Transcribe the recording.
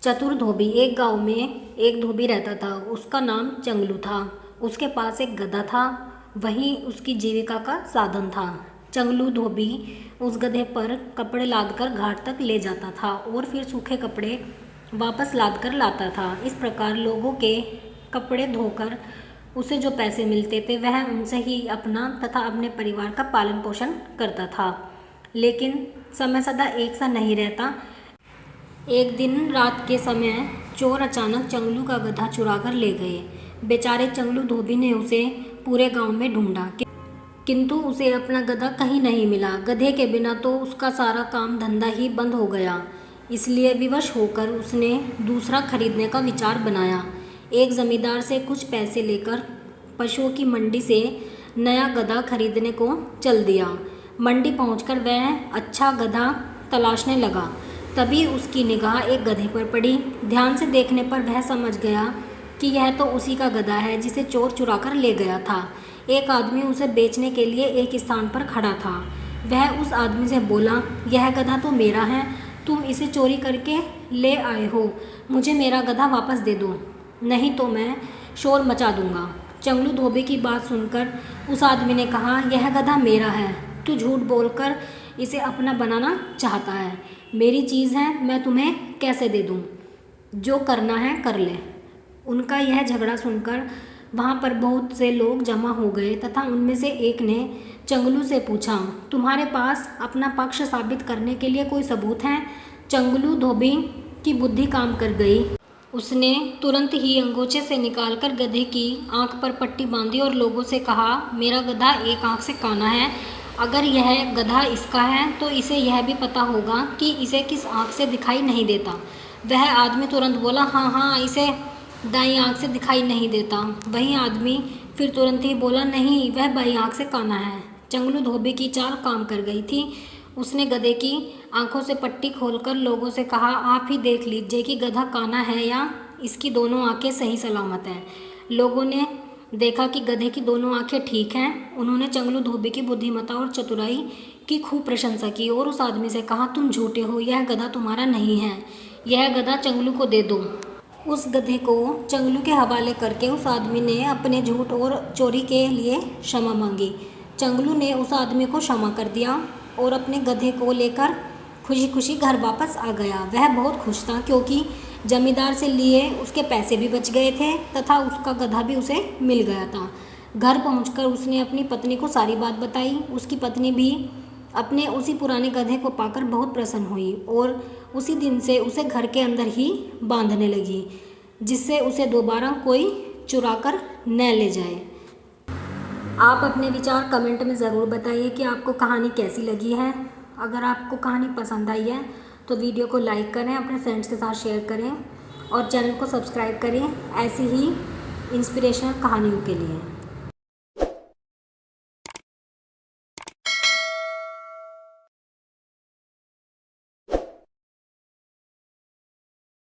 चतुर धोबी। एक गांव में एक धोबी रहता था। उसका नाम चंगलू था। उसके पास एक गधा था, वही उसकी जीविका का साधन था। चंगलू धोबी उस गधे पर कपड़े लादकर घाट तक ले जाता था और फिर सूखे कपड़े वापस लादकर लाता था। इस प्रकार लोगों के कपड़े धोकर उसे जो पैसे मिलते थे वह उनसे ही अपना तथा अपने परिवार का पालन पोषण करता था। लेकिन समय सदा एक सा नहीं रहता। एक दिन रात के समय चोर अचानक चंगलू का गधा चुरा कर ले गए। बेचारे चंगलू धोबी ने उसे पूरे गांव में ढूंढा, किंतु उसे अपना गधा कहीं नहीं मिला। गधे के बिना तो उसका सारा काम धंधा ही बंद हो गया। इसलिए विवश होकर उसने दूसरा खरीदने का विचार बनाया। एक जमींदार से कुछ पैसे लेकर पशुओं की मंडी से नया गधा खरीदने को चल दिया। मंडी पहुंचकर वह अच्छा गधा तलाशने लगा। तभी उसकी निगाह एक गधे पर पड़ी। ध्यान से देखने पर वह समझ गया कि यह तो उसी का गधा है जिसे चोर चुरा कर ले गया था। एक आदमी उसे बेचने के लिए एक स्थान पर खड़ा था। वह उस आदमी से बोला, यह गधा तो मेरा है, तुम इसे चोरी करके ले आए हो, मुझे मेरा गधा वापस दे दो, नहीं तो मैं शोर मचा दूंगा। चंगलू धोबी की बात सुनकर उस आदमी ने कहा, यह गधा मेरा है, तू झूठ बोलकर इसे अपना बनाना चाहता है। मेरी चीज़ है, मैं तुम्हें कैसे दे दूं? जो करना है कर ले। उनका यह झगड़ा सुनकर वहाँ पर बहुत से लोग जमा हो गए तथा उनमें से एक ने चंगलू से पूछा, तुम्हारे पास अपना पक्ष साबित करने के लिए कोई सबूत है? चंगलू धोबी की बुद्धि काम कर गई। उसने तुरंत ही अंगोछे से निकालकर गधे की आंख पर पट्टी बांधी और लोगों से कहा, मेरा गधा एक आंख से काना है। अगर यह गधा इसका है तो इसे यह भी पता होगा कि इसे किस आंख से दिखाई नहीं देता। वह आदमी तुरंत बोला, हाँ, इसे दाईं आंख से दिखाई नहीं देता। वही आदमी फिर तुरंत ही बोला, नहीं, वह बाईं आंख से काना है। चंगलू धोबी की चाल काम कर गई थी। उसने गधे की आंखों से पट्टी खोलकर लोगों से कहा, आप ही देख लीजिए कि गधा काना है या इसकी दोनों आंखें सही सलामत हैं। लोगों ने देखा कि गधे की दोनों आंखें ठीक हैं। उन्होंने चंगलू धोबी की बुद्धिमत्ता और चतुराई की खूब प्रशंसा की और उस आदमी से कहा, तुम झूठे हो, यह गधा तुम्हारा नहीं है, यह गधा चंगलू को दे दो। उस गधे को चंगलू के हवाले करके उस आदमी ने अपने झूठ और चोरी के लिए क्षमा मांगी। चंगलू ने उस आदमी को क्षमा कर दिया और अपने गधे को लेकर खुशी खुशी घर वापस आ गया। वह बहुत खुश था क्योंकि जमींदार से लिए उसके पैसे भी बच गए थे तथा उसका गधा भी उसे मिल गया था। घर पहुंचकर उसने अपनी पत्नी को सारी बात बताई। उसकी पत्नी भी अपने उसी पुराने गधे को पाकर बहुत प्रसन्न हुई और उसी दिन से उसे घर के अंदर ही बांधने लगी, जिससे उसे दोबारा कोई चुरा कर न ले जाए। आप अपने विचार कमेंट में ज़रूर बताइए कि आपको कहानी कैसी लगी है। अगर आपको कहानी पसंद आई है तो वीडियो को लाइक करें, अपने फ्रेंड्स के साथ शेयर करें और चैनल को सब्सक्राइब करें ऐसी ही इंस्पिरेशनल कहानियों के लिए।